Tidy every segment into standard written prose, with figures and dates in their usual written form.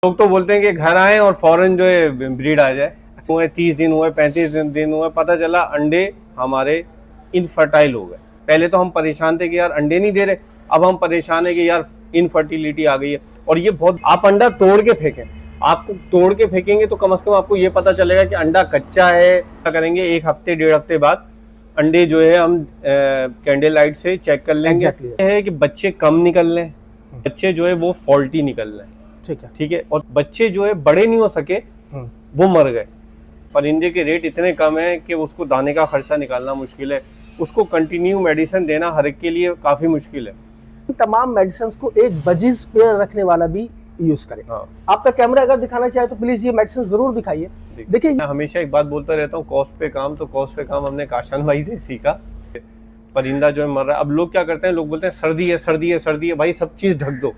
लोग तो बोलते हैं कि घर आए और फौरन जो है ब्रीड आ जाए। हुए 30 दिन हुए 35 दिन हुए, पता चला अंडे हमारे इनफर्टाइल हो गए। पहले तो हम परेशान थे कि यार अंडे नहीं दे रहे, अब हम परेशान है कि यार इनफर्टिलिटी आ गई है। और ये बहुत, आप अंडा तोड़ के फेंकें, आपको तोड़ के फेंकेंगे तो कम से कम आपको ये पता चलेगा कि अंडा कच्चा है। क्या करेंगे, एक हफ्ते 1.5 हफ्ते बाद अंडे जो है हम कैंडल लाइट से चेक कर लेंगे। है कि बच्चे कम निकल रहे हैं, बच्चे जो है वो फॉल्टी निकल रहे हैं। ठीक है, और बच्चे जो है बड़े नहीं हो सके, वो मर गए। परिंदे के रेट इतने कम है कि उसको दाने का खर्चा निकालना मुश्किल है, उसको कंटिन्यू मेडिसिन देना हर एक के लिए काफी मुश्किल है। तमाम मेडिसिन को एक बजी स्पेयर रखने वाला भी यूज करें। हाँ। आपका कैमरा अगर दिखाना चाहे तो प्लीज ये मेडिसिन जरूर दिखाइए। देखिए, मैं हमेशा एक बात बोलता रहता हूँ, कॉस्ट पे काम। तो कॉस्ट पे काम हमने काशान भाई से सीखा। परिंदा जो है मर रहा है। अब लोग क्या करते हैं, लोग बोलते हैं सर्दी है सर्दी है सर्दी है। भाई सब चीज ढक दो,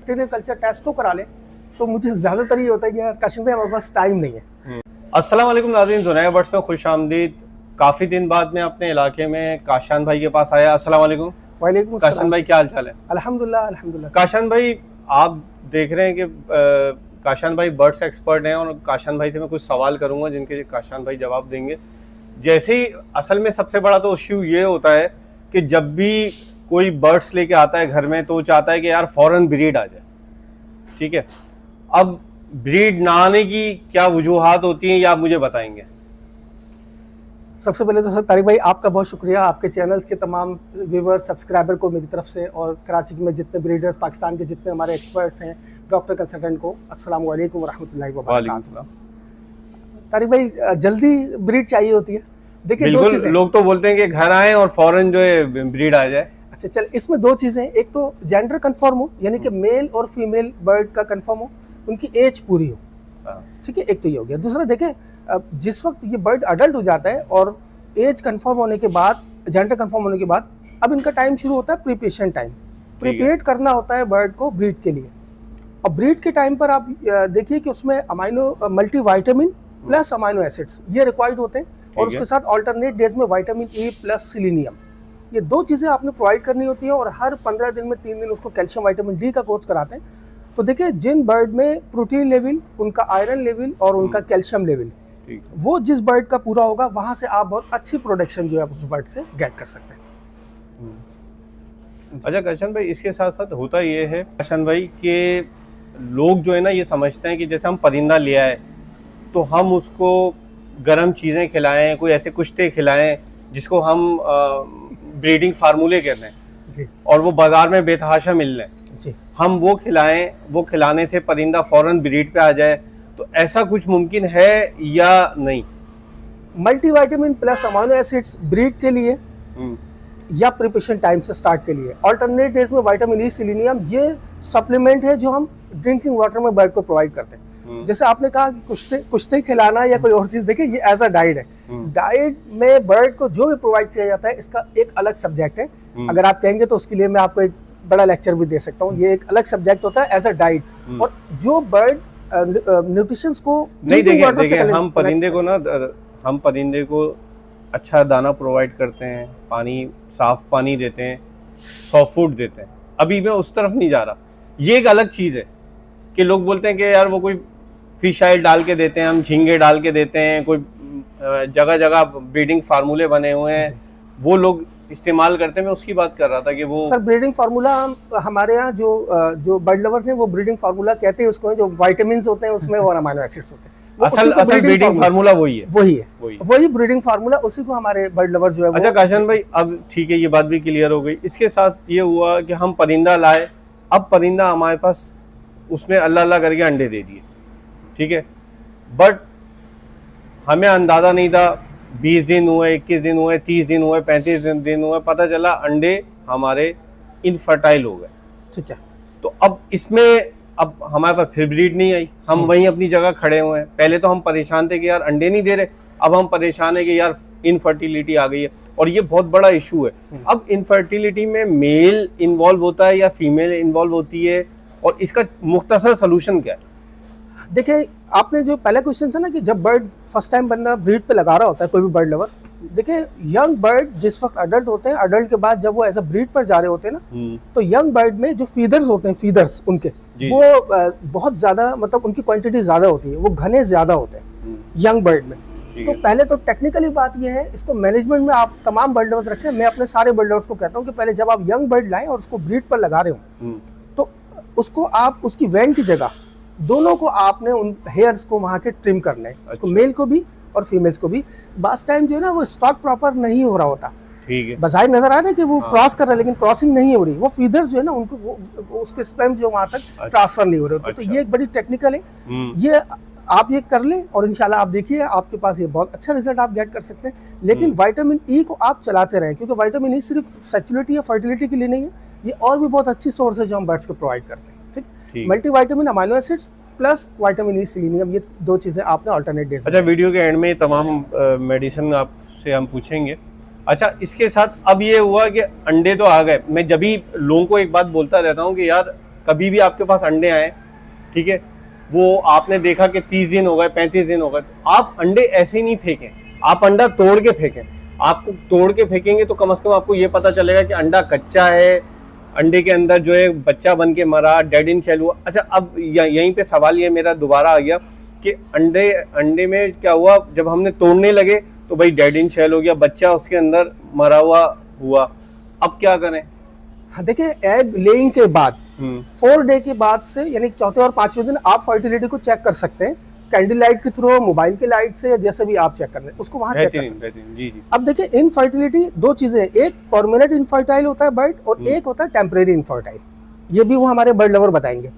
कल्चर टेस्ट तो करा ले। तो मुझे ज्यादातर ये होता है कि यार काशिम भाई हमारे पास टाइम नहीं है। अस्सलाम वालेकुम नाज़रीन, ज़ुनैया बर्ड्स में खुश आमदीद। काफ़ी दिन बाद मैं अपने इलाके में काशान भाई के पास आया। अस्सलाम वालेकुम। वालेकुम काशान भाई, क्या हाल चाल है? अल्हम्दुलिल्लाह अल्हम्दुलिल्लाह। काशान भाई, आप देख रहे हैं कि काशान भाई बर्ड्स एक्सपर्ट हैं, और काशान भाई से मैं कुछ सवाल करूंगा जिनके काशान भाई जवाब देंगे। जैसे ही, असल में सबसे बड़ा तो इश्यू ये होता है कि जब भी कोई बर्ड्स लेके आता है घर में तो चाहता है कि यार फौरन ब्रीड आ जाए। ठीक है, अब ब्रीड ना आने की क्या वजूहात होती हैं, ये आप मुझे बताएंगे? सबसे पहले तो सर तारिक भाई आपका बहुत शुक्रिया, आपके चैनल के तमाम व्यूवर सब्सक्राइबर को मेरी तरफ से, और कराची में जितने ब्रीडर्स, पाकिस्तान के जितने हमारे एक्सपर्ट्स हैं, डॉक्टर कंसल्टेंट को अस्सलाम वालेकुम वरहमतुल्लाहि वबरकातुहू। तारिक भाई, जल्दी ब्रीड चाहिए होती है। देखिए, दो चीजें, लोग तो बोलते हैं कि घर आए और फौरन जो है ब्रीड आ जाए। अच्छा चल, इसमें दो चीजें, एक तो जेंडर कंफर्म हो, यानी कि मेल और फीमेल बर्ड का कंफर्म हो, उनकी एज पूरी हो। ठीक है, एक तो ये हो गया। दूसरा, देखें जिस वक्त ये बर्ड अडल्ट हो जाता है और एज कंफर्म होने के बाद, जेंडर कंफर्म होने के बाद, अब इनका टाइम शुरू होता है प्रिपरेशन टाइम। प्रिपेयर करना होता है बर्ड को ब्रीड के लिए। और ब्रीड के टाइम पर आप देखिए कि उसमें amino multivitamin plus amino acids ये रिक्वायर्ड होते हैं, और उसके साथ ऑल्टरनेट डेज में विटामिन ए प्लस सेलेनियम, ये दो चीज़ें आपने प्रोवाइड करनी होती हैं। और हर 15 दिन में 3 दिन उसको कैल्शियम विटामिन डी का कोर्स कराते हैं। तो देखिए, जिन बर्ड में प्रोटीन लेवल, उनका आयरन लेवल और उनका कैल्शियम लेवल, वो जिस बर्ड का पूरा होगा, वहां से आप बहुत अच्छी प्रोडक्शन जो है उस बर्ड से गेट कर सकते हैं। अच्छा काशान भाई, इसके साथ साथ होता ये है काशान भाई कि लोग जो है ना ये समझते हैं कि जैसे हम परिंदा ले आए तो हम उसको गर्म चीज़ें खिलाएं, कोई ऐसे कुश्ते खिलाएं जिसको हम ब्रीडिंग फार्मूले कहते हैं जी, और वो बाजार में बेतहाशा मिल रहे हैं जी, हम वो खिलाएं, वो खिलाने से परिंदा फौरन ब्रीड पे आ जाए। तो ऐसा कुछ मुमकिन है या नहीं? Multivitamin plus amino acids breed के लिए या प्रिपरेशन टाइम से स्टार्ट के लिए, ऑल्टरनेट डेज में विटामिन ई, सेलेनियम, ये सप्लीमेंट है जो हम ड्रिंकिंग वाटर में बर्ड को प्रोवाइड करते हैं। जैसे आपने कहा कि कुश्ते खिलाना या कोई और चीज, देखिए ये एज अ डाइट है। डाइट में बर्ड को जो भी प्रोवाइड किया जाता है, इसका एक अलग सब्जेक्ट है। अगर आप कहेंगे तो उसके लिए मैं आपको एक बड़ा लेक्चर भी दे सकता हूँ। ये एक अलग सब्जेक्ट होता है एज अ डाइट। और जो बर्ड न्यूट्रिशन को नहीं, देखिए हम परिंदे को अच्छा दाना प्रोवाइड करते हैं, पानी, साफ पानी देते हैं, सॉफ्ट फूड देते हैं। अभी मैं उस तरफ नहीं जा रहा। ये एक अलग चीज़ है कि लोग बोलते हैं कि यार वो कोई फिश ऑयल डाल के देते हैं, हम झींगे डाल के देते हैं, कोई जगह जगह ब्रीडिंग फार्मूले बने हुए हैं, वो लोग इस्तेमाल करते हैं। मैं उसकी बात कर रहा था कि वो सर ब्रीडिंग फार्मूला हमारे यहाँ जो बर्ड लवर्स हैं वो ब्रीडिंग फार्मूला कहते हैं उसको, जो विटामिन्स होते हैं उसमें और अमाइनो एसिड्स होते हैं। असल ब्रीडिंग फार्मूला वही है, वही ब्रीडिंग फार्मूला, उसी को हमारे बर्ड लवर जो है। अच्छा काशान भाई, अब ठीक है, ये बात भी क्लियर हो गई। इसके साथ ये हुआ कि हम परिंदा लाए, अब परिंदा हमारे पास, उसने अल्लाह अल्लाह करके अंडे दे दिए। ठीक है, बट हमें अंदाजा नहीं था, 20 दिन हुए, 21 दिन हुए, 30 दिन हुए, 35 दिन हुए, पता चला अंडे हमारे इनफर्टाइल हो गए। ठीक है, तो अब इसमें अब हमारे पास फिर ब्रीड नहीं आई, हम वहीं अपनी जगह खड़े हुए हैं। पहले तो हम परेशान थे कि यार अंडे नहीं दे रहे, अब हम परेशान है कि यार इनफर्टिलिटी आ गई है, और ये बहुत बड़ा इशू है। अब इनफर्टिलिटी में मेल इन्वॉल्व होता है या फीमेल इन्वॉल्व होती है, और इसका मुख्तसर सलूशन क्या है? देखिए, आपने जो पहला क्वेश्चन था ना कि जब बर्ड फर्स्ट टाइम बंदा ब्रीड पे लगा रहा होता है, कोई भी बर्ड लवर, देखिए यंग बर्ड जिस वक्त अडल्ट होते हैं, अडल्ट के बाद जब वो एज अ ब्रीड पर जा रहे होते हैं ना, तो यंग बर्ड में जो फीदर्स होते हैं, फीदर्स उनके जी। वो बहुत ज्यादा, मतलब उनकी क्वांटिटी ज्यादा होती है, वो घने ज्यादा होते हैं यंग बर्ड में। ठीक तो है। पहले तो टेक्निकली बात ये है, इसको मैनेजमेंट में आप तमाम बर्ड लवर्स रखें। मैं अपने सारे बर्ड लवर्स को कहता हूँ कि पहले जब आप यंग बर्ड लाएं और उसको ब्रीड पर लगा रहे हो, तो उसको आप उसकी वैन की जगह दोनों को आपने उन हेयर्स को वहाँ के ट्रिम करना है, उसको अच्छा। मेल को भी और फीमेल्स को भी। बास टाइम जो है ना वो स्टॉक प्रॉपर नहीं हो रहा होता, ठीक है। बजाय नजर आ रहा है कि वो हाँ। क्रॉस कर रहा है, लेकिन क्रॉसिंग नहीं हो रही। वो फीदर्स जो है ना उनको वो उसके स्पर्म जो वहाँ तक ट्रांसफर नहीं हो रहे होते। तो अच्छा। ये एक बड़ी टेक्निकल है, ये आप ये कर लें और इंशाल्लाह आप देखिए आपके पास ये बहुत अच्छा रिजल्ट आप गेट कर सकते हैं। लेकिन विटामिन ई को आप चलाते रहें, क्योंकि विटामिन ई सिर्फ सेक्सुअलिटी या फर्टिलिटी के लिए नहीं है, ये और भी बहुत अच्छी सोर्स है जो हम बर्ड्स को प्रोवाइड करते हैं। ठीक, multi vitamin, amino acids plus vitamin E, selenium, ये 2 चीजें आपने अल्टरनेट डेज। अच्छा, वीडियो के एंड में तमाम मेडिसिन आपसे हम पूछेंगे। अच्छा, इसके साथ अब ये हुआ कि अंडे तो आ गए। मैं जब भी लोगों को एक बात बोलता रहता हूँ कि यार कभी भी आपके पास अंडे आए, ठीक है, वो आपने देखा कि 30 दिन हो गए, 35 दिन हो गए, तो आप अंडे ऐसे ही नहीं फेंकें, आप अंडा तोड़ के फेंकें। आपको तोड़ के फेंकेंगे तो कम से कम आपको ये पता चलेगा कि अंडा कच्चा है, अंडे के अंदर जो है बच्चा बन के मरा, डेड इन शेल हुआ। अच्छा, अब यहीं पे सवाल ये मेरा दोबारा आ गया कि अंडे में क्या हुआ, जब हमने तोड़ने लगे तो भाई डेड इन शेल हो गया, बच्चा उसके अंदर मरा हुआ। अब क्या करें? हाँ, देखिए एग लेइंग के बाद 4 डे के बाद से, यानी चौथे और 5वें दिन आप फर्टिलिटी को चेक कर सकते हैं, कैंडल लाइट के थ्रू, मोबाइल के लाइट से, या जैसे भी आप चेक कर लें उसको वहाँ चेक कर सकते हैं। जी जी। अब देखिए इनफर्टिलिटी 2 चीजें हैं, एक परमानेंट इनफर्टाइल होता है बर्ड और एक होता है टेम्परेरी इनफर्टाइल। ये भी वो हमारे बर्ड लवर बताएंगे।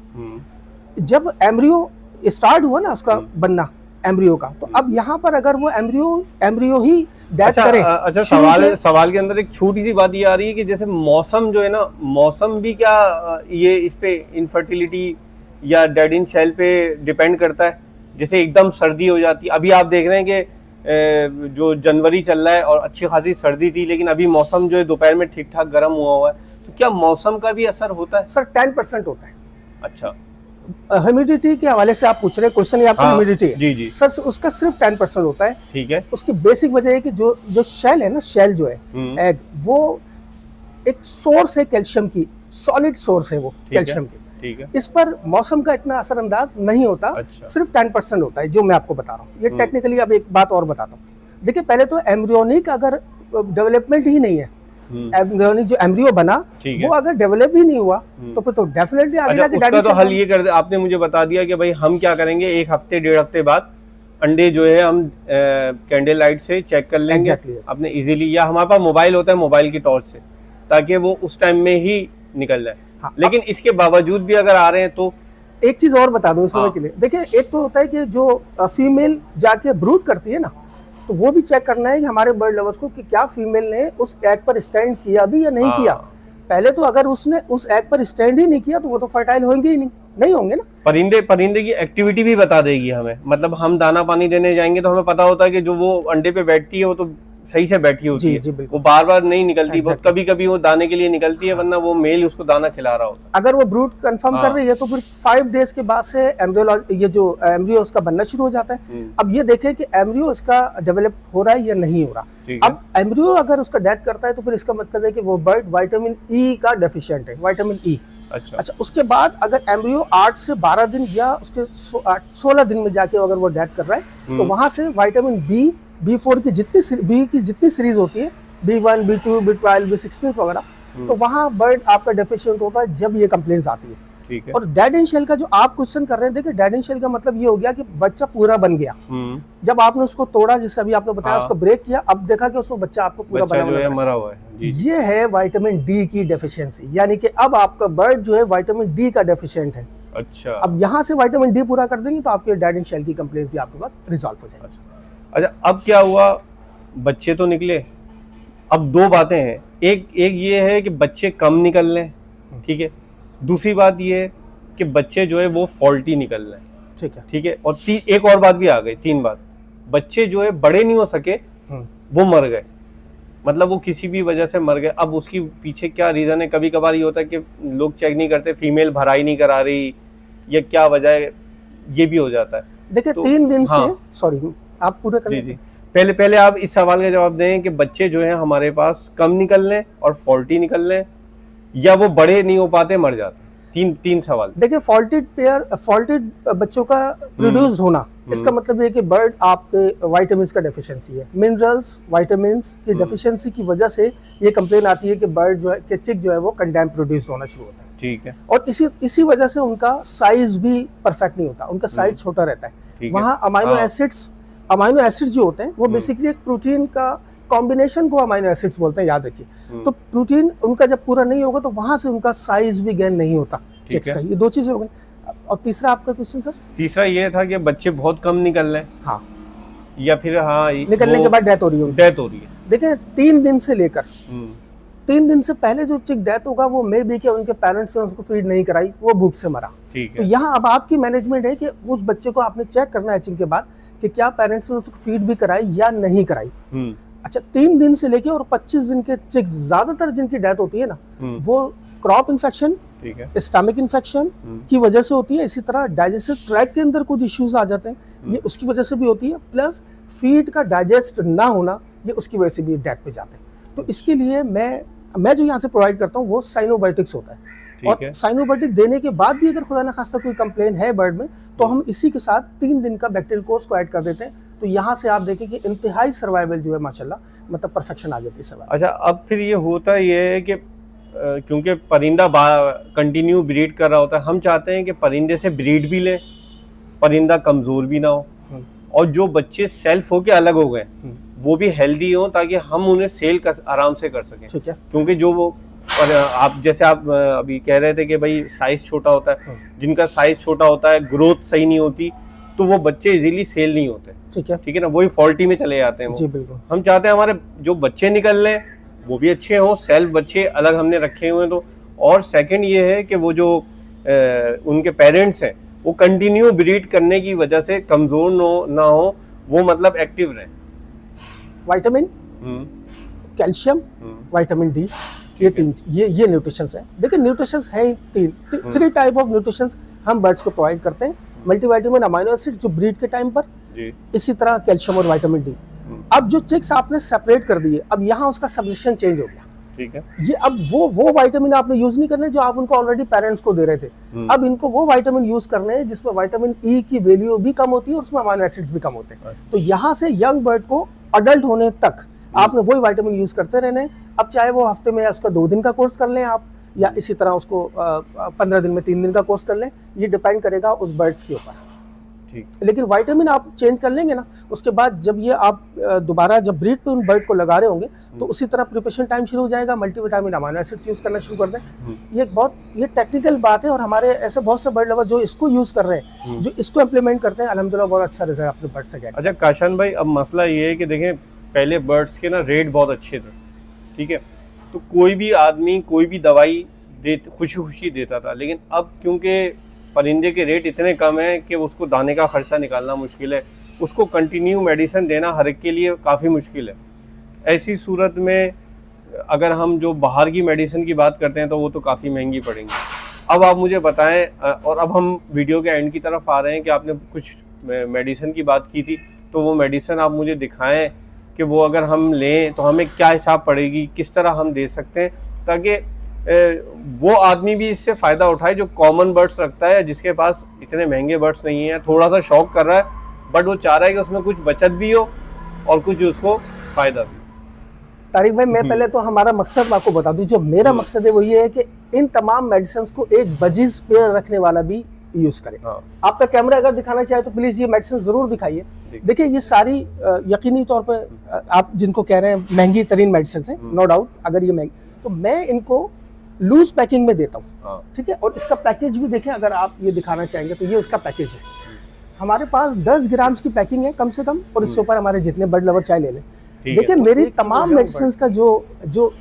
जब एम्ब्रियो स्टार्ट हुआ ना उसका बनना एम्ब्रियो का, तो अब यहाँ पर अगर वो एम्ब्रियो ही डेथ करे। अच्छा, सवाल के अंदर एक छोटी सी बात ये आ रही है कि जैसे मौसम जो है ना, मौसम भी क्या ये इस पे इनफर्टिलिटी या डेड इन शेल पे डिपेंड करता है? जैसे एकदम सर्दी हो जाती है, अभी आप देख रहे हैं कि जो जनवरी चल रहा है और अच्छी खासी सर्दी थी, लेकिन अभी मौसम जो है दोपहर में ठीक ठाक गर्म हुआ है, तो क्या मौसम का भी असर होता है? सर 10% होता है। अच्छा, ह्यूमिडिटी के हवाले से आप पूछ रहे हैं, क्वेश्चन आपका ह्यूमिडिटी है। जी जी सर उसका सिर्फ 10% होता है। ठीक है। उसकी बेसिक वजह है कि जो शेल है ना, शेल जो है एग, वो एक सोर्स है कैल्शियम की, सॉलिड सोर्स है वो कैल्शियम की। ठीक है। इस पर मौसम का इतना असरअंदाज नहीं होता। अच्छा। सिर्फ 10% होता है जो मैं आपको बता रहा हूँ। ये टेक्निकली अब एक बात और बताता हूँ। देखिए पहले तो एम्ब्रियोनिक अगर डेवलपमेंट ही नहीं है, एम्ब्रियोनिक जो एम्ब्रियो बना वो अगर डेवलप ही नहीं हुआ तो फिर तो डेफिनेटली आगे जाके उसका तो हल ये कर दे, आपने मुझे बता दिया कि भाई हम क्या करेंगे, 1 हफ्ते 1.5 हफ्ते बाद अंडे जो है हम कैंडल लाइट से चेक कर लेंगे अपने इजीली, या हमारे पास मोबाइल होता है, मोबाइल की टॉर्च से, ताकि वो उस टाइम में ही निकल जाए। हाँ, लेकिन इसके बावजूद भी अगर आ रहे हैं तो एक चीज और बता दूं इसमें के लिए। देखिए एक तो होता है कि जो फीमेल जाके ब्रूड करती है ना, तो वो भी चेक करना है कि हमारे बर्ड लवर्स को कि क्या फीमेल ने उस एग पर स्टैंड किया भी या नहीं किया। पहले तो अगर उसने उस एग पर स्टैंड ही नहीं किया तो वो तो फर्टाइल होंगे ही नहीं होंगे ना। परिंदे की एक्टिविटी भी बता देगी हमें, मतलब हम दाना पानी देने जाएंगे तो हमें पता होता है कि जो वो अंडे पे बैठती है वो तो सही से बैठी होती है, वो बार बार नहीं निकलती, बहुत कभी कभी वो दाने के लिए निकलती है, वरना वो मेल उसको दाना खिला रहा होता है। अगर वो ब्रूड कंफर्म कर रही है तो फिर 5 डेज के बाद से ये जो एम्ब्रियो उसका बनना शुरू हो जाता है। अब ये देखें कि एम्ब्रियो इसका डेवलप हो रहा है या नहीं हो रहा। अब एम्ब्रियो अगर उसका डेथ करता है तो फिर इसका मतलब है कि वो बर्ड विटामिन ई का डेफिशिएंट है, विटामिन ई। अच्छा, उसके बाद अगर एम्ब्रियो 8 से 12 दिन या उसके 16 दिन में जाके अगर वो डेथ कर रहा है तो वहां से विटामिन B4 की जितनी सीरीज होती है, B1, B2, B12, B16 वगैरह, तो वहाँ बर्ड आपका डेफिशिएंट होता है जब ये कंप्लेंट्स आती है। ठीक है। और डेड इन शेल का जो आप क्वेश्चन कर रहे हैं, देखिए डेड इन शेल का मतलब ये हो गया कि बच्चा पूरा बन गया। जब आपने उसको तोड़ा, जैसे अभी आपने बताया, उसको ब्रेक किया, अब देखा कि उसमें बच्चा आपको पूरा मरा हुआ है। ये है विटामिन डी की डेफिशिएंसी, यानी कि अब आपका बर्ड जो है विटामिन डी का डेफिशिएंट है। अच्छा, अब यहाँ से विटामिन डी पूरा कर देंगे तो आपके डेड इन शेल की कंप्लेंट भी आपके पास रिजॉल्व हो जाएगी। अच्छा, अब क्या हुआ, बच्चे तो निकले, अब 2 बातें हैं। एक ये है कि बच्चे कम निकल रहे हैं, ठीक है। दूसरी बात ये है कि बच्चे जो है वो फॉल्टी निकल रहे हैं, ठीक है। और एक और बात भी आ गई, 3 बात, बच्चे जो है बड़े नहीं हो सके, वो मर गए, मतलब वो किसी भी वजह से मर गए। अब उसकी पीछे क्या रीजन है? कभी कभार ये होता है कि लोग चेक नहीं करते, फीमेल भराई नहीं करा रही, या क्या वजह है, ये भी हो जाता है। देखिए 3 दिन से, सॉरी आप पूरे करें। जी, पहले आप इस सवाल का जवाब दें कि बच्चे जो हैं हमारे पास कम निकल लें और फॉल्टी निकल लें, या वो बड़े नहीं हो पाते, मर जाते? तीन सवाल। देखिए फॉल्टेड बच्चों का प्रोड्यूस होना, इसका मतलब ये कि बर्ड आपके वाइटामिन्स का डेफिशिएंसी है, मिनरल्स वाइटामिन्स की डेफिशिएंसी की वजह से ये कंप्लेन आती है कि बर्ड जो है कि चिक जो है वो कंडेम प्रोड्यूस होना शुरू होता है। ठीक है। और इसी वजह से उनका साइज भी परफेक्ट नहीं होता, उनका साइज छोटा रहता है। वहाँ अमाइनो एसिड्स जो होते हैं वो बेसिकली एक प्रोटीन का कॉम्बिनेशन को अमाइनो एसिड्स बोलते हैं, याद रखिए। तो प्रोटीन उनका जब पूरा नहीं होगा तो वहां से उनका साइज भी गेन नहीं होता चिक्स का। ये दो चीजें हो गई। और तीसरा आपका क्वेश्चन सर? तीसरा ये था कि बच्चे बहुत कम निकल रहे हैं, हाँ, या फिर हाँ निकलने के बाद डेथ हो रही है। देखिए 3 दिन से लेकर 3 दिन से पहले जो चिक डेथ होगा वो मे बी कि उनके पेरेंट्स ने उसको फीड नहीं कराई, वो भूख से मरा। तो यहाँ अब आपकी मैनेजमेंट है कि उस बच्चे को आपने चेक करना है चिक के बाद कि क्या पेरेंट्स ने उसको फीड भी कराई या नहीं कराई। अच्छा, 3 दिन से लेके और 25 दिन के चिक ज्यादातर जिनकी डेथ होती है ना, वो क्रॉप इन्फेक्शन, स्टमक इन्फेक्शन की वजह से होती है। इसी तरह डाइजेस्टिव ट्रैक्ट के अंदर कुछ इश्यूज आ जाते हैं, ये उसकी वजह से भी होती है। प्लस फीड का डाइजेस्ट ना होना, ये उसकी वजह से भी डेथ पे जाते हैं। तो इसके लिए मैं जो यहाँ से प्रोवाइड करता हूँ वो साइनोबायोटिक्स होता है। और साइनोबायोटिक देने के बाद भी अगर खुदा न खास्ता कोई कंप्लेन है बर्ड में, तो हम इसी के साथ 3 दिन का बैक्टीरियल कोर्स को ऐड कर देते हैं। तो यहाँ से आप देखें कि इंतहाई सर्वाइवल जो है माशाल्लाह, मतलब परफेक्शन आ जाती है सर्वाइवल। अच्छा, अब फिर ये होता ये है कि क्योंकि परिंदा कंटिन्यू ब्रीड कर रहा होता है, हम चाहते हैं कि परिंदे से ब्रीड भी लें, परिंदा कमज़ोर भी ना हो, और जो बच्चे सेल्फ होके अलग हो गए वो भी हेल्दी हो, ताकि हम उन्हें सेल आराम से कर सकें। ठीक है। क्योंकि जो वो आप जैसे आप अभी कह रहे थे कि भाई साइज छोटा होता है, जिनका साइज छोटा होता है, ग्रोथ सही नहीं होती, तो वो बच्चे इजीली सेल नहीं होते। ठीक है ना, वही फॉल्टी में चले जाते हैं वो। जी बिल्कुल। हम चाहते हैं हमारे जो बच्चे निकल रहे हैं वो भी अच्छे हों, सेल्फ बच्चे अलग हमने रखे हुए हैं। तो और सेकंड ये है कि वो जो उनके पेरेंट्स हैं वो कंटिन्यू ब्रीड करने की वजह से कमजोर ना हो, वो मतलब एक्टिव रहे। विटामिन, कैल्शियम, विटामिन डी, ये न्यूट्रिशंस है। देखिए न्यूट्रिशंस है 3 टाइप ऑफ न्यूट्रिशंस हम बर्ड्स को प्रोवाइड करते हैं। मल्टीविटामिन, अमाइनो एसिड जो ब्रीड के टाइम पर, इसी तरह कैल्शियम और विटामिन डी। अब जो चिक्स आपने सेपरेट कर दिए, अब यहाँ उसका सब्स्टिट्यूशन चेंज हो गया। ठीक है। ये अब वो विटामिन आपने यूज नहीं करने जो आप उनको ऑलरेडी पेरेंट्स को दे रहे थे। अब इनको वो विटामिन यूज करने हैं जिसमें विटामिन ई की वैल्यू भी कम होती है और उसमें अमाइनो एसिड्स भी कम होते हैं। तो यहाँ से यंग बर्ड को अडल्ट होने तक आपने वही विटामिन यूज करते रहने। अब चाहे वो हफ्ते में उसका 2 दिन का कोर्स कर लें आप, या इसी तरह उसको 15 दिन में 3 दिन का कोर्स कर लें, ये डिपेंड करेगा उस बर्ड्स के ऊपर। लेकिन विटामिन आप चेंज कर लेंगे ना, उसके बाद जब ये आप दोबारा जब ब्रीड पे उन बर्ड को लगा रहे होंगे तो उसी तरह प्रिपरेशन टाइम शुरू हो जाएगा, मल्टीविटामिन, अमाइनो एसिड्स यूज करना शुरू कर दें। ये टेक्निकल बात है और हमारे ऐसे बहुत से बर्ड लवर जो इसको यूज कर रहे हैं, जो इसको इम्प्लीमेंट करते हैं, अल्हम्दुलिल्लाह बहुत अच्छा रिजल्ट अपने बर्ड से गया। अच्छा काशान भाई, अब मसला ये है कि देखें पहले बर्ड्स के ना रेट बहुत अच्छे थे, ठीक है, तो कोई भी आदमी कोई भी दवाई खुशी देता था। लेकिन अब क्योंकि परिंदे के रेट इतने कम हैं कि उसको दाने का खर्चा निकालना मुश्किल है, उसको कंटिन्यू मेडिसिन देना हर एक के लिए काफ़ी मुश्किल है। ऐसी सूरत में अगर हम जो बाहर की मेडिसिन की बात करते हैं तो वो तो काफ़ी महंगी पड़ेंगी। अब आप मुझे बताएं, और अब हम वीडियो के एंड की तरफ आ रहे हैं कि आपने कुछ मेडिसिन की बात की थी, तो वो मेडिसिन आप मुझे दिखाएं कि वो अगर हम लें तो हमें क्या हिसाब पड़ेगी, किस तरह हम दे सकते हैं, ताकि वो आदमी भी इससे फ़ायदा उठाए जो कॉमन बर्ड्स रखता है, जिसके पास इतने महंगे बर्ड्स नहीं हैं, थोड़ा सा शौक कर रहा है, बट वो चाह रहा है कि उसमें कुछ बचत भी हो और कुछ उसको फ़ायदा भी। तारिक भाई, मैं पहले तो हमारा मकसद आपको बता दूं। जो मेरा मकसद है वो ये है कि इन तमाम मेडिसिन को एक बजीज पेयर रखने वाला भी यूज करें। आपका कैमरा अगर दिखाना चाहे तो प्लीज ये मेडिसिन जरूर दिखाइए। देखिए ये सारी यकीनी तौर पर आप जिनको कह रहे हैं महंगी तरीन मेडिसिन है, नो डाउट। अगर ये महंगी, तो मैं इनको लूज पैकिंग में देता हूँ, ठीक है। और इसका पैकेज भी देखें, अगर आप ये दिखाना चाहेंगे तो ये उसका पैकेज है। हमारे पास 10 ग्राम की पैकिंग है कम से कम, और इसके ऊपर हमारे जितने बर्ड लवर चाय ले लें। देखिए मेरी तमाम मेडिसिन का जो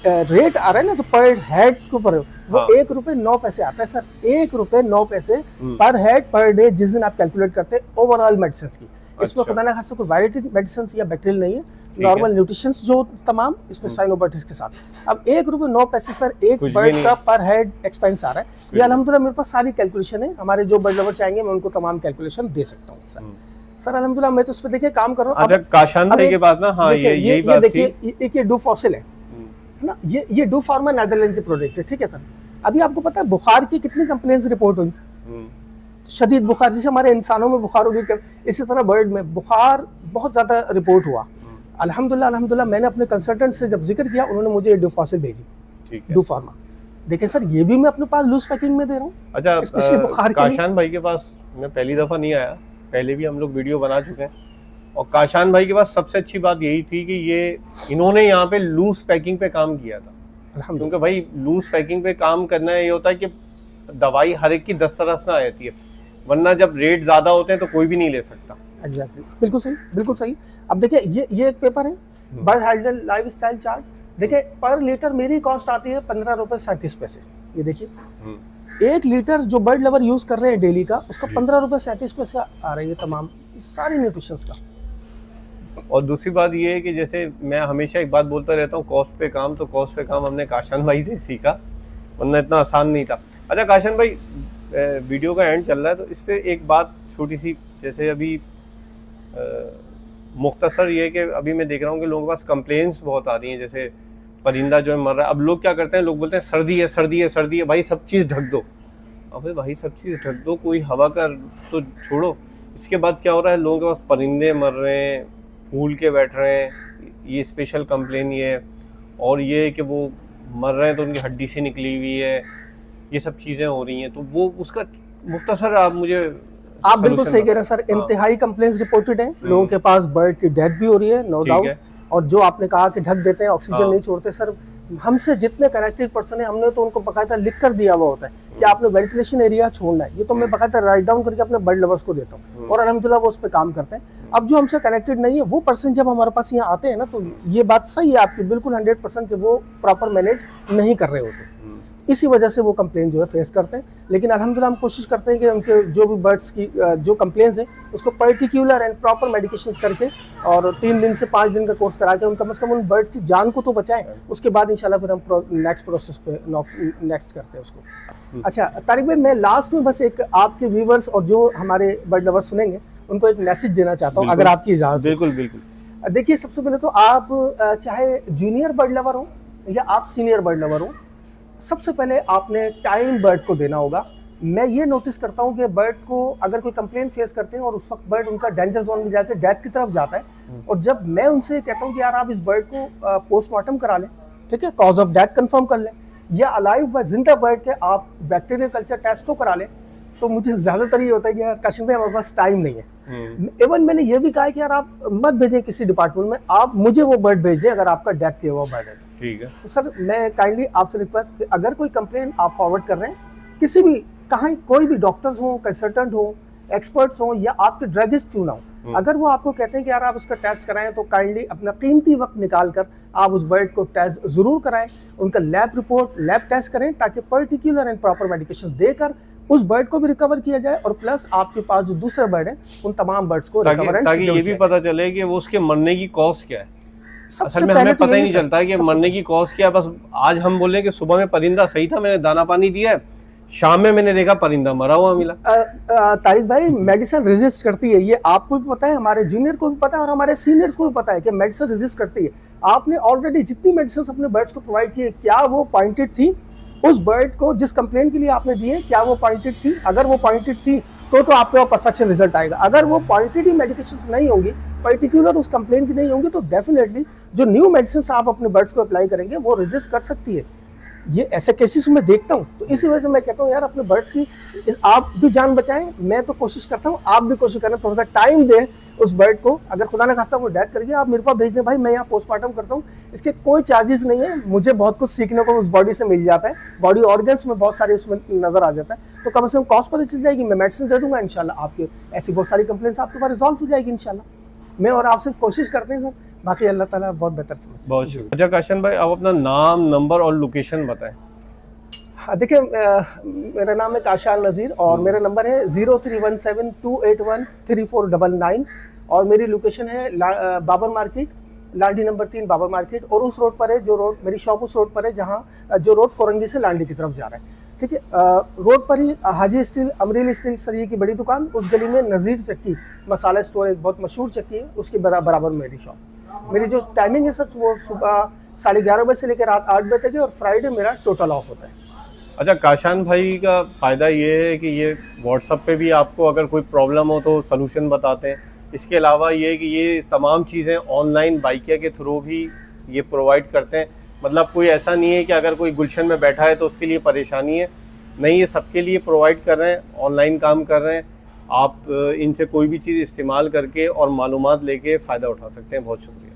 रेट आ रहा है ना, तो पर हेड के ऊपर वो 1 रुपए 9 पैसे आता है सर। 1 रुपए 9 पैसे पर हेड पर डे, जिस दिन आप कैलकुलेट करते हैं ओवरऑल मेडिसिन की। इसमें खुदा ना खासा कोई वैरायटी मेडिसिन या बैक्टीरियल नहीं है, नॉर्मल न्यूट्रिशंस जो तमाम इसमें साइनोबायोटिक्स के साथ। अब 1 रुपए 9 पैसे सर एक बर्ड का पर हेड एक्सपेंस आ रहा है। ये अल्हम्दुलिल्लाह मेरे पास सारी कैलकुलेशन है। हमारे जो बर्ड लवर चाहेंगे मैं उनको तमाम कैलकुलेशन दे सकता हूँ सर अल्हम्दुलिल्लाह। मैं तो उस पर देखिए काम कर रहा हूँ। अच्छा काशान भाई के बाद ना, हाँ यही बात थी। देखिए ये डू फॉसिल है ना, ये डू फार्मा नेदरलैंड की प्रोडक्ट है, ठीक है सर। अभी आपको पता है बुखार की कितनी कंप्लेंट्स रिपोर्ट हुई, हम्म, शदीद बुखार, जैसे हमारे इंसानों में बुखार होगी, इसी तरह बर्ड में बुखार बहुत ज़्यादा रिपोर्ट हुआ। अल्हम्दुलिल्लाह मैंने अपने कंसल्टेंट से जब जिक्र किया, उन्होंने मुझे डूफॉसिल भेजी, ठीक है। डूफार्मा। देखिए सर, ये भी मैं अपने पास लूज पैकिंग में दे रहा हूँ, अच्छा, स्पेशली बुखार के लिए। काशान भाई के पास मैं पहली दफ़ा नहीं आया, पहले भी हम लोग वीडियो बना चुके हैं, और काशान भाई के पास सबसे अच्छी बात यही थी कि ये इन्होंने यहाँ पे लूज पैकिंग पे काम किया था। अल्हम्दुलिल्लाह। क्योंकि भाई लूज पैकिंग पे काम करना ये होता है कि दवाई हर एक की 10 तरह से आ जाती है, वरना जब रेट ज़्यादा होते हैं तो कोई भी नहीं ले सकता। एग्जैक्टली, बिल्कुल सही, बिल्कुल सही। अब देखिए ये एक पेपर है, bird health life style chart. देखिए पर लीटर मेरी कॉस्ट आती है 15 रुपये 37 पैसे। ये देखिए 1 लीटर जो बर्ड लवर यूज कर रहे हैं डेली का, उसका 15 रुपये 37 पैसे आ रही है तमाम सारी न्यूट्रिशंस का। और दूसरी बात ये है कि जैसे मैं हमेशा एक बात बोलता रहता हूँ, कॉस्ट पे काम, तो कॉस्ट पे काम हमने काशान भाई से सीखा, वरना इतना आसान नहीं था। अच्छा काशान भाई, वीडियो का एंड चल रहा है तो इस पे एक बात छोटी सी, जैसे अभी मुख्तसर ये है कि अभी मैं देख रहा हूँ कि लोगों के पास कंप्लेंट्स बहुत आ रही हैं, जैसे परिंदा जो है मर रहा है। अब लोग क्या करते हैं, लोग बोलते हैं सर्दी है सर्दी है सर्दी है, भाई सब चीज़ ढक दो। अबे भाई सब चीज़ ढक दो, कोई हवा का तो छोड़ो। इसके बाद क्या हो रहा है, लोगों के पास परिंदे मर रहे हैं, फूल के बैठ रहे हैं, ये स्पेशल कंप्लेन ये है। और ये है कि वो मर रहे हैं तो उनकी हड्डी से निकली हुई है, ये सब चीज़ें हो रही हैं। तो वो उसका मुख्तसर आप मुझे आप बिल्कुल सही कह रहे हैं सर, इंतहाई कंप्लेंट्स रिपोर्टेड हैं, लोगों के पास बर्ड की डेथ भी हो रही है, नो डाउट। और जो आपने कहा कि ढक देते हैं, ऑक्सीजन नहीं छोड़ते, सर हमसे जितने कनेक्टेड पर्सन है, हमने तो उनको बकायदा लिख कर दिया हुआ होता है कि आपने वेंटिलेशन एरिया छोड़ना है। ये तो मैं बकायदा राइट डाउन करके अपने बर्ड लवर्स को देता हूँ, और अल्हम्दुलिल्लाह वो उस पर काम करते हैं। अब जो हमसे कनेक्टेड नहीं है वो पर्सन जब हमारे पास यहाँ आते हैं ना, तो ये बात सही है आपकी बिल्कुल 100% कि वो प्रॉपर मैनेज नहीं कर रहे होते, इसी वजह से वो कंप्लेन जो है फेस करते हैं। लेकिन अल्हम्दुलिल्लाह हम कोशिश करते हैं कि उनके जो भी बर्ड्स की जो कंप्लेंट्स हैं उसको पर्टिकुलर एंड प्रॉपर मेडिकेशंस करके और 3 दिन से 5 दिन का कोर्स करा के कम से कम उन बर्ड्स की जान को तो बचाएं। उसके बाद इंशाल्लाह फिर हम नेक्स्ट प्रोसेस पे नेक्स्ट करते हैं उसको। अच्छा तारिक भाई, मैं लास्ट में बस एक आपके व्यूवर्स और जो हमारे बर्ड लवर्स सुनेंगे उनको एक मैसेज देना चाहता हूँ, अगर आपकी इजाज़त। बिल्कुल बिल्कुल। देखिए सबसे पहले तो आप चाहे जूनियर बर्ड लवर हो या आप सीनियर बर्ड लवर हो, सबसे पहले आपने टाइम बर्ड को देना होगा। मैं ये नोटिस करता हूँ कि बर्ड को अगर कोई कंप्लेंट फेस करते हैं और उस वक्त बर्ड उनका डेंजर जोन में जाकर डेथ की तरफ जाता है, और जब मैं उनसे कहता हूँ कि यार आप इस बर्ड को पोस्टमार्टम करा लें, ठीक है, कॉज ऑफ डेथ कंफर्म कर लें, या अलाइव बर्ड जिंदा बर्ड के आप बैक्टीरियल कल्चर टेस्ट तो करा लें, तो मुझे ज़्यादातर ये होता है कि यार काशिम भाई हमारे पास टाइम नहीं है। इवन मैंने ये भी कहा कि यार आप मत भेजें किसी डिपार्टमेंट में, आप मुझे वो बर्ड भेज दें अगर आपका डेथ किया हुआ बर्ड है। ठीक है। तो सर मैं काइंडली आपसे रिक्वेस्ट, अगर कोई कंप्लेन आप फॉरवर्ड कर रहे हैं किसी भी, कहाँ कोई भी डॉक्टर्स हो, कंसल्टेंट हो, एक्सपर्ट्स हो, या आपके ड्रगिस्ट क्यों ना हो, अगर वो आपको कहते हैं कि यार आप उसका टेस्ट कराएं, तो काइंडली अपना कीमती वक्त निकाल कर आप उस बर्ड को टेस्ट जरूर कराएं, उनका लैब रिपोर्ट लैब टेस्ट करें, ताकि पर्टिकुलर एंड प्रॉपर मेडिकेशन देकर उस बर्ड को भी रिकवर किया जाए, और प्लस आपके पास जो दूसरे बर्ड है उन तमाम बर्ड्स को रिकवर एंड ताकि ये भी पता चले कि वो उसके मरने की कॉज क्या है। सबसे असल में पहले हमें तो पता ही यही नहीं चलता है कि मरने की कॉज क्या है। बस आज हम बोले कि सुबह में परिंदा सही था, मैंने दाना पानी दिया है, शाम में मैंने देखा परिंदा मरा हुआ मिला। तारिक भाई, मेडिसिन रेजिस्ट करती है, ये आपको भी पता है, हमारे जूनियर को भी पता है, और हमारे सीनियर्स को भी पता है कि मेडिसिन रेजिस्ट करती है। आपने ऑलरेडी जितनी मेडिसिन अपने बर्ड्स को प्रोवाइड की है, क्या वो पॉइंटेड थी उस बर्ड को जिस कंप्लेन के लिए आपने दी है, क्या वो पॉइंटेड थी? अगर वो पॉइंटेड थी तो आपके पास परफेक्शन रिजल्ट आएगा। अगर वो पॉइंटेड ही मेडिकेशन नहीं होंगी, पर्टिकुलर उस कंप्लेन की नहीं होंगी, तो डेफिनेटली जो न्यू मेडिसिन आप अपने बर्ड्स को अप्लाई करेंगे वो रेजिस्ट कर सकती है। ये ऐसे केसेस में देखता हूँ, तो इसी वजह से मैं कहता हूँ यार अपने बर्ड्स की आप भी जान बचाएं। मैं तो कोशिश करता हूँ, आप भी कोशिश करें, थोड़ा सा टाइम दें उस बर्ड को। अगर खुदा न खास्ता वो डेथ करेगी, आप मेरे पास भेज दें, भाई मैं यहाँ पोस्टमार्टम करता हूँ, इसके कोई चार्जेस नहीं है, मुझे बहुत कुछ सीखने को उस बॉडी से मिल जाता है, बॉडी ऑर्गन्स में बहुत सारे उसमें नजर आ जाता है, तो कम से कम कॉस्ट पता चल जाएगी, मैं मेडिसिन दे दूंगा, इंशाल्लाह आपकी ऐसी बहुत सारी कंप्लेंट्स आपके पास रिजॉल्व हो जाएगी इंशाल्लाह। मैं और आपसे कोशिश करते हैं सर, बाकी अल्लाह ताला बहुत बेहतर समझ। बहुत शुक्रिया। अच्छा काशन भाई, आप अपना नाम, नंबर और लोकेशन बताएं। देखिए मेरा नाम है काशान नज़ीर और मेरा नंबर है 0317281349, और मेरी लोकेशन है Babar market, Landhi number 3 Babar market, और उस रोड पर है जो रोड मेरी शॉप उस रोड पर है जहाँ जो रोड कोरंगी से लांडी की तरफ जा रहा है, ठीक है। रोड पर ही हाजी स्टील, अमरील स्टील सरिये की बड़ी दुकान, उस गली में नज़ीर चक्की मसाला स्टोर एक बहुत मशहूर चक्की है, उसके बराबर मेरी शॉप। मेरी जो टाइमिंग है सर वो सुबह 11:30 बजे से लेकर रात 8 बजे तक है, और फ्राइडे मेरा टोटल ऑफ होता है। अच्छा, काशान भाई का फ़ायदा ये है कि ये व्हाट्सएप पे भी आपको अगर कोई प्रॉब्लम हो तो सलूशन बताते हैं। इसके अलावा ये है कि ये तमाम चीज़ें ऑनलाइन बाइकिया के थ्रू भी ये प्रोवाइड करते हैं। मतलब कोई ऐसा नहीं है कि अगर कोई गुलशन में बैठा है तो उसके लिए परेशानी है, नहीं, ये सबके लिए प्रोवाइड कर रहे हैं, ऑनलाइन काम कर रहे हैं। आप इनसे कोई भी चीज़ इस्तेमाल करके और मालूमात लेके फ़ायदा उठा सकते हैं। बहुत शुक्रिया।